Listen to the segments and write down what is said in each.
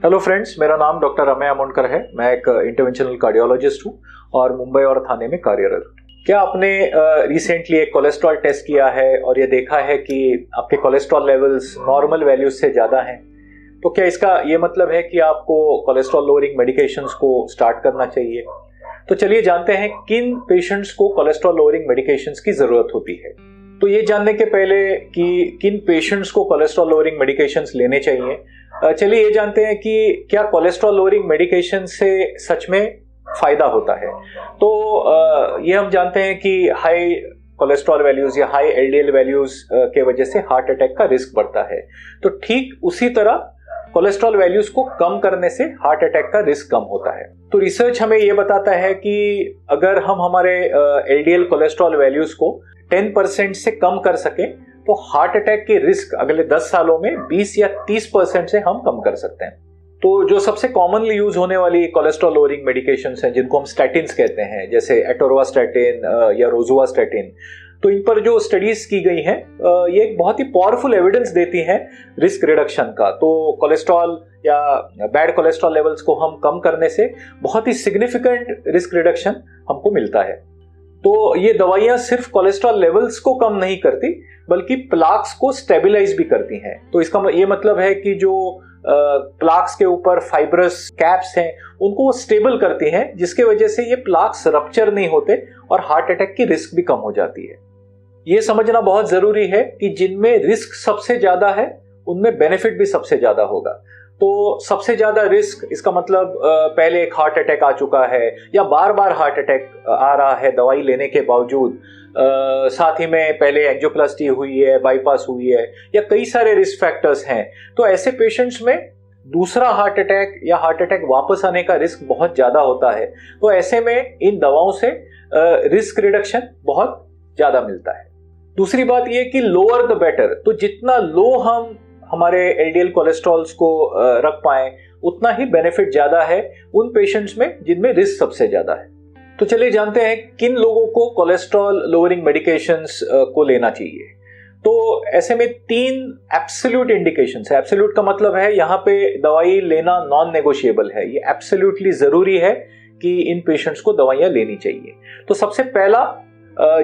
Hello friends, मेरा नाम doctor Ameya Amonkar है। मैं एक इंटरवेंशनल कार्डियोलॉजिस्ट हूँ और मुंबई और थाने में कार्यरत हूँ। क्या आपने रिसेंटली एक कोलेस्ट्रॉल टेस्ट किया है और ये देखा है कि आपके कोलेस्ट्रॉल लेवल्स नॉर्मल वैल्यूज से ज़्यादा हैं? तो क्या इसका ये मतलब है कि आपको कोलेस्ट्रॉल लोअरिंग मेडिकेशंस को स्टार्ट करना चाहिए? तो चलिए जानते हैं किन पेशेंट्स को कोलेस्ट्रॉल लोअरिंग मेडिकेशंस की ज़रूरत होती है। तो ये जानने के पहले कि किन पेशेंट्स को कोलेस्ट्रॉल लोअरिंग मेडिकेशंस लेने चाहिए, चलिए ये जानते हैं कि क्या कोलेस्ट्रॉल लोअरिंग मेडिकेशन से सच में फायदा होता है। तो ये हम जानते हैं कि हाई कोलेस्ट्रॉल वैल्यूज या हाई एलडीएल वैल्यूज के वजह से हार्ट अटैक का रिस्क बढ़ता है। तो ठीक उसी तरह कोलेस्ट्रॉल वैल्यूज को कम करने से हार्ट अटैक का रिस्क कम होता है। तो रिसर्च हमें यह बताता है कि अगर हम हमारे एलडीएल कोलेस्ट्रॉल वैल्यूज को 10% से कम कर सके तो हार्ट अटैक के रिस्क अगले 10 सालों में 20 या 30% से हम कम कर सकते हैं। तो जो सबसे कॉमनली यूज होने वाली कोलेस्ट्रॉल लोअरिंग मेडिकेशंस हैं, जिनको हम स्टैटिन्स कहते हैं, जैसे एटोरवास्टैटिन या रोजुवास्टैटिन, तो इन पर जो स्टडीज की गई हैं ये एक बहुत ही पावरफुल एविडेंस देती हैं रिस्क रिडक्शन का। तो कोलेस्ट्रॉल या बैड कोलेस्ट्रॉल लेवल्स को हम कम करने से बहुत ही सिग्निफिकेंट रिस्क रिडक्शन हमको मिलता है। तो ये दवाइयां सिर्फ कोलेस्ट्रॉल लेवल्स को कम नहीं करती बल्कि प्लाक्स को स्टेबलाइज भी करती हैं। तो इसका ये मतलब है कि जो प्लाक्स के ऊपर फाइब्रस कैप्स हैं उनको वो स्टेबल करती हैं, जिसके वजह से ये प्लाक्स रप्चर नहीं होते और हार्ट अटैक की रिस्क भी कम हो जाती है। ये समझना बहुत जरूरी है कि जिनमें रिस्क सबसे ज्यादा है उनमें बेनिफिट भी सबसे ज्यादा होगा। तो सबसे ज्यादा रिस्क, इसका मतलब पहले एक हार्ट अटैक आ चुका है या बार बार हार्ट अटैक आ रहा है दवाई लेने के बावजूद, साथ ही में पहले एंजियोप्लास्टी हुई है, बाईपास हुई है, या कई सारे रिस्क फैक्टर्स हैं। तो ऐसे पेशेंट्स में दूसरा हार्ट अटैक या हार्ट अटैक वापस आने का रिस्क बहुत ज्यादा होता है। तो ऐसे में इन दवाओं से रिस्क रिडक्शन बहुत ज्यादा मिलता है। दूसरी बात यह कि लोअर द बेटर, तो जितना लो हम हमारे एलडीएल कोलेस्ट्रॉल्स को रख पाए उतना ही बेनिफिट ज्यादा है उन पेशेंट्स में जिनमें रिस्क सबसे ज्यादा है। तो चलिए जानते हैं किन लोगों को कोलेस्ट्रॉल लोअरिंग मेडिकेशंस को लेना चाहिए। तो ऐसे में 3 एब्सोल्यूट इंडिकेशंस है। एब्सोल्यूट का मतलब है यहाँ पे दवाई लेना नॉन नेगोशिएबल है, ये एब्सोल्यूटली जरूरी है कि इन पेशेंट्स को दवाइयां लेनी चाहिए। तो सबसे पहला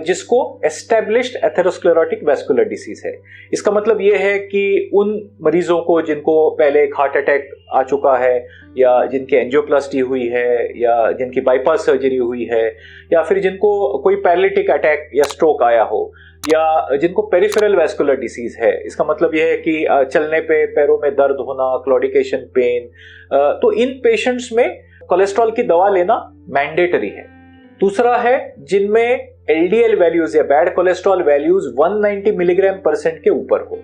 जिसको एस्टेब्लिश्ड एथेरोस्क्लेरोटिक वैस्कुलर डिसीज है। इसका मतलब यह है कि उन मरीजों को जिनको पहले एक हार्ट अटैक आ चुका है, या जिनकी एंजियोप्लास्टी हुई है, या जिनकी बाईपास सर्जरी हुई है, या फिर जिनको कोई पैरालिटिक अटैक या स्ट्रोक आया हो, या जिनको पेरिफेरल वैस्कुलर डिसीज है। इसका मतलब यह है कि चलने पे पैरों में दर्द होना, क्लॉडिकेशन पेन, तो इन पेशेंट्स में कोलेस्ट्रॉल की दवा लेना मैंडेटरी है। दूसरा है जिनमें एलडीएल वैल्यूज या bad cholesterol values 190 milligram percent के ऊपर हो।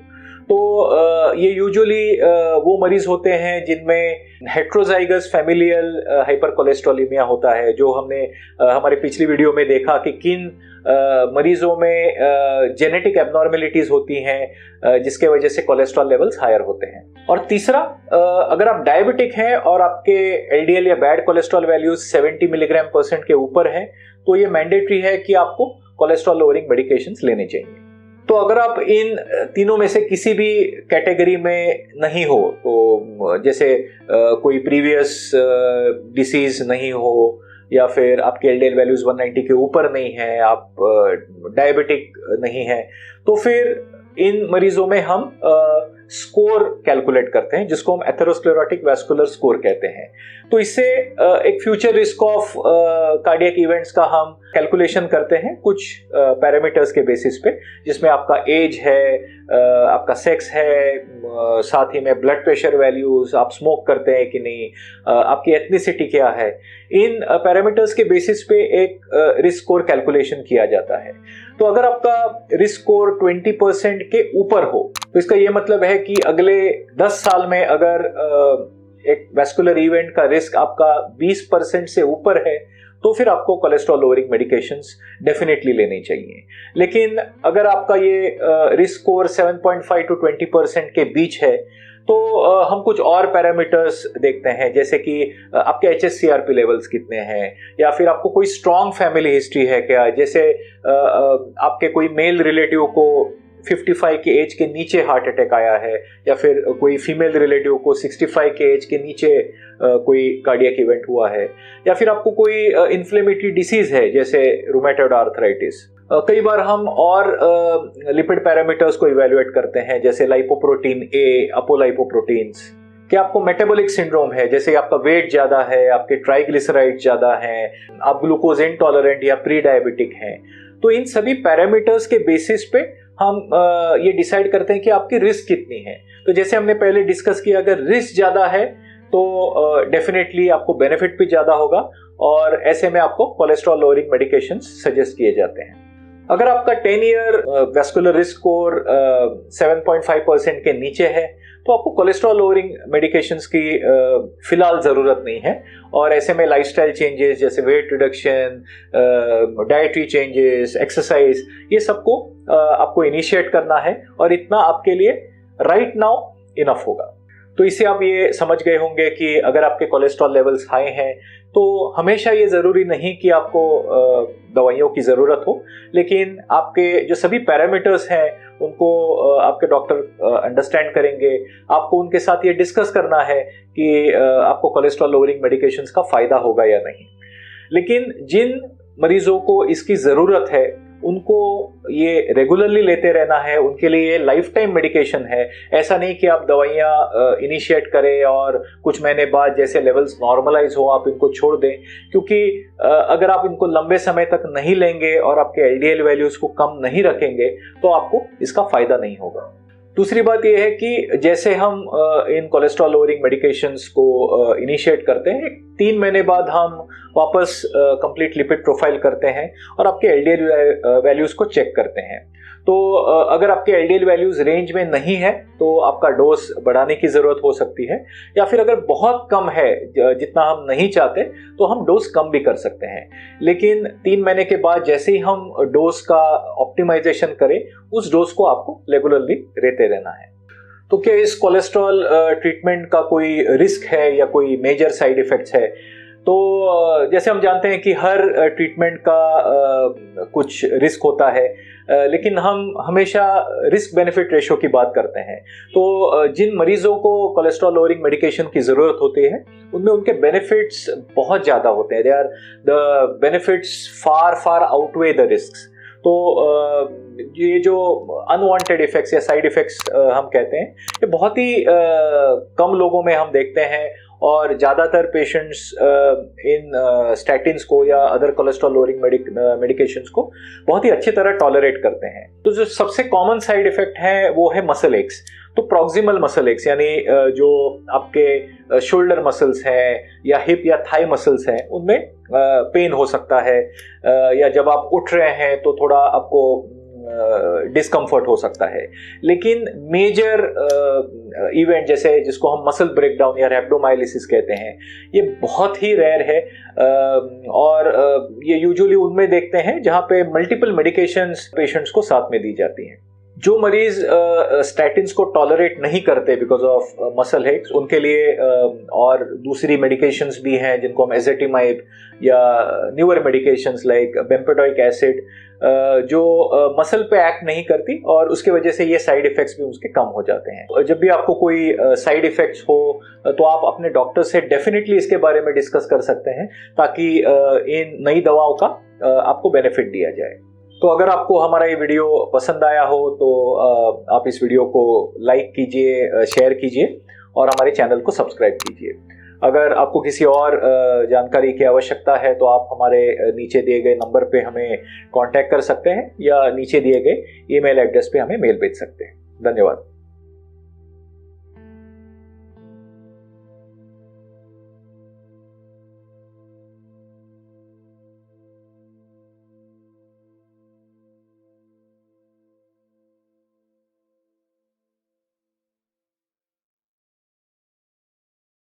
तो ये यूजुअली वो मरीज होते हैं जिनमें हेट्रोजाइगस फैमिलियल हाइपरकोलेस्ट्रोलेमिया होता है, जो हमने हमारे पिछली वीडियो में देखा कि किन मरीजों में जेनेटिक एबनॉर्मेलिटीज होती हैं जिसके वजह से कोलेस्ट्रॉल लेवल्स हायर होते हैं। और तीसरा, अगर आप डायबिटिक हैं और आपके एलडीएल या bad cholesterol values 70 milligram percent के ऊपर हैं, तो ये मैंडेटरी है कि आपको कोलेस्ट्रॉल लोअरिंग मेडिकेशंस लेने चाहिए। तो अगर आप इन तीनों में से किसी भी कैटेगरी में नहीं हो, तो जैसे कोई प्रीवियस डिसीज नहीं हो, या फिर आपके एलडीएल वैल्यूज 190 के ऊपर नहीं है, आप डायबिटिक नहीं है, तो फिर इन मरीजों में हम स्कोर कैलकुलेट करते हैं, जिसको हम एथेरोस्क्लेरोटिक वैस्कुलर स्कोर कहते हैं। तो इससे एक future risk of cardiac events का हम कैलकुलेशन करते हैं कुछ पैरामीटर्स के बेसिस पे, जिसमें आपका एज है, आपका सेक्स है, साथ ही में ब्लड प्रेशर वैल्यूज, आप स्मोक करते हैं कि नहीं, आपकी एथनिसिटी क्या है। इन पैरामीटर्स के बेसिस पे एक रिस्क स्कोर कैलकुलेशन किया जाता है। तो अगर आपका रिस्क स्कोर 20% के ऊपर हो, तो इसका ये मतलब है कि अगले 10 साल में अगर एक वैस्कुलर इवेंट का रिस्क आपका 20% से ऊपर है, तो फिर आपको कोलेस्ट्रॉल लोअरिंग मेडिकेशंस डेफिनेटली लेनी चाहिए। लेकिन अगर आपका ये रिस्क स्कोर 7.5 to 20% के बीच है, तो हम कुछ और पैरामीटर्स देखते हैं, जैसे कि आपके HSCRP लेवल्स कितने हैं, या फिर आपको कोई स्ट्रॉन्ग फैमिली हिस्ट्री है क्या, जैसे आपके कोई मेल रिलेटिव को 55 के एज के नीचे हार्ट अटैक आया है, या फिर कोई फीमेल रिलेटिव को 65 के एज के नीचे कोई कार्डियक इवेंट हुआ है, या फिर आपको कोई इन्फ्लेमेटरी डिसीज है जैसे रूमेटॉइड आर्थराइटिस। कई बार हम और लिपिड पैरामीटर्स को इवेल्युएट करते हैं जैसे लाइपोप्रोटीन ए, अपोलाइपोप्रोटीन्स। कि आपको मेटाबॉलिक सिंड्रोम है, जैसे आपका वेट ज़्यादा है, आपके ट्राइग्लिसराइड ज़्यादा हैं, आप ग्लूकोज इंटॉलरेंट या प्री डायबिटिक हैं। तो इन सभी पैरामीटर्स के बेसिस पे हम ये डिसाइड करते हैं कि आपकी रिस्क कितनी है। तो जैसे हमने पहले डिस्कस किया, अगर रिस्क ज़्यादा है तो डेफिनेटली आपको बेनिफिट भी ज़्यादा होगा, और ऐसे में आपको कोलेस्ट्रॉल लोअरिंग मेडिकेशन सजेस्ट किए जाते हैं। अगर आपका 10 ईयर वैस्कुलर रिस्क स्कोर 7.5% के नीचे है तो आपको कोलेस्ट्रॉल लोअरिंग मेडिकेशंस की फिलहाल ज़रूरत नहीं है, और ऐसे में लाइफस्टाइल चेंजेस जैसे weight reduction, dietary changes, exercise, ये सबको आपको इनिशिएट करना है, और इतना आपके लिए राइट नाउ इनफ होगा। तो इससे आप ये समझ गए होंगे कि अगर आपके कोलेस्ट्रॉल लेवल्स हाई हैं तो हमेशा ये ज़रूरी नहीं कि आपको दवाइयों की ज़रूरत हो, लेकिन आपके जो सभी पैरामीटर्स हैं उनको आपके डॉक्टर अंडरस्टैंड करेंगे। आपको उनके साथ ये डिस्कस करना है कि आपको कोलेस्ट्रॉल लोअरिंग मेडिकेशंस का फ़ायदा होगा या नहीं। लेकिन जिन मरीजों को इसकी ज़रूरत है उनको ये रेगुलरली लेते रहना है, उनके लिए ये लाइफ टाइम मेडिकेशन है। ऐसा नहीं कि आप दवाइयाँ इनिशिएट करें और कुछ महीने बाद जैसे लेवल्स नॉर्मलाइज हो आप इनको छोड़ दें, क्योंकि अगर आप इनको लंबे समय तक नहीं लेंगे और आपके एलडीएल वैल्यूज़ को कम नहीं रखेंगे तो आपको इसका फ़ायदा नहीं होगा। दूसरी बात यह है कि जैसे हम इन कोलेस्ट्रॉल लोअरिंग मेडिकेशंस को इनिशिएट करते हैं, 3 महीने बाद हम वापस कंप्लीट लिपिड प्रोफाइल करते हैं और आपके एलडीएल वैल्यूज़ को चेक करते हैं। तो अगर आपके एलडीएल वैल्यूज़ रेंज में नहीं है तो आपका डोज बढ़ाने की ज़रूरत हो सकती है, या फिर अगर बहुत कम है जितना हम नहीं चाहते तो हम डोज कम भी कर सकते हैं। लेकिन 3 महीने के बाद जैसे ही हम डोज का ऑप्टिमाइजेशन करें, उस डोज को आपको रेगुलरली लेते रहना है। तो क्या इस कोलेस्ट्रॉल ट्रीटमेंट का कोई रिस्क है या कोई मेजर साइड इफ़ेक्ट्स है? तो जैसे हम जानते हैं कि हर ट्रीटमेंट का कुछ रिस्क होता है, लेकिन हम हमेशा रिस्क बेनिफिट रेशो की बात करते हैं। तो जिन मरीजों को कोलेस्ट्रॉल लोअरिंग मेडिकेशन की ज़रूरत होती है उनमें उनके बेनिफिट्स बहुत ज़्यादा होते हैं। The benefits far outweigh the risk. तो ये जो अनवांटेड इफेक्ट्स या साइड इफेक्ट्स हम कहते हैं, ये बहुत ही कम लोगों में हम देखते हैं, और ज़्यादातर पेशेंट्स इन स्टैटिन्स को या अदर कोलेस्ट्रॉल लोअरिंग मेडिकेशंस को बहुत ही अच्छी तरह टॉलरेट करते हैं। तो जो सबसे कॉमन साइड इफेक्ट है वो है मसल एक्स। तो प्रॉक्सिमल मसल एक्स यानी जो आपके शोल्डर मसल्स हैं या हिप या थाई मसल्स हैं उनमें पेन हो सकता है, या जब आप उठ रहे हैं तो थोड़ा आपको डिस्कम्फर्ट हो सकता है। लेकिन मेजर इवेंट जैसे जिसको हम मसल ब्रेकडाउन या रैप्डोमाइलिसिस कहते हैं, ये बहुत ही रेयर है, और ये यूजुअली उनमें देखते हैं जहाँ पे मल्टीपल मेडिकेशंस पेशेंट्स को साथ में दी जाती हैं। जो मरीज स्टैटिन्स को टॉलरेट नहीं करते बिकॉज ऑफ मसल एक्स, उनके लिए और दूसरी मेडिकेशंस भी हैं जिनको हम एजेटिमाइब या न्यूअर मेडिकेशंस लाइक बेम्पेडोइक एसिड, जो मसल पे एक्ट नहीं करती और उसके वजह से ये साइड इफेक्ट्स भी उसके कम हो जाते हैं। जब भी आपको कोई साइड इफेक्ट्स हो तो आप अपने डॉक्टर से डेफिनेटली इसके बारे में डिस्कस कर सकते हैं, ताकि इन नई दवाओं का आपको बेनिफिट दिया जाए। तो अगर आपको हमारा ये वीडियो पसंद आया हो तो आप इस वीडियो को लाइक कीजिए, शेयर कीजिए और हमारे चैनल को सब्सक्राइब कीजिए। अगर आपको किसी और जानकारी की आवश्यकता है तो आप हमारे नीचे दिए गए नंबर पे हमें कांटेक्ट कर सकते हैं, या नीचे दिए गए ईमेल एड्रेस पे हमें मेल भेज सकते हैं। धन्यवाद।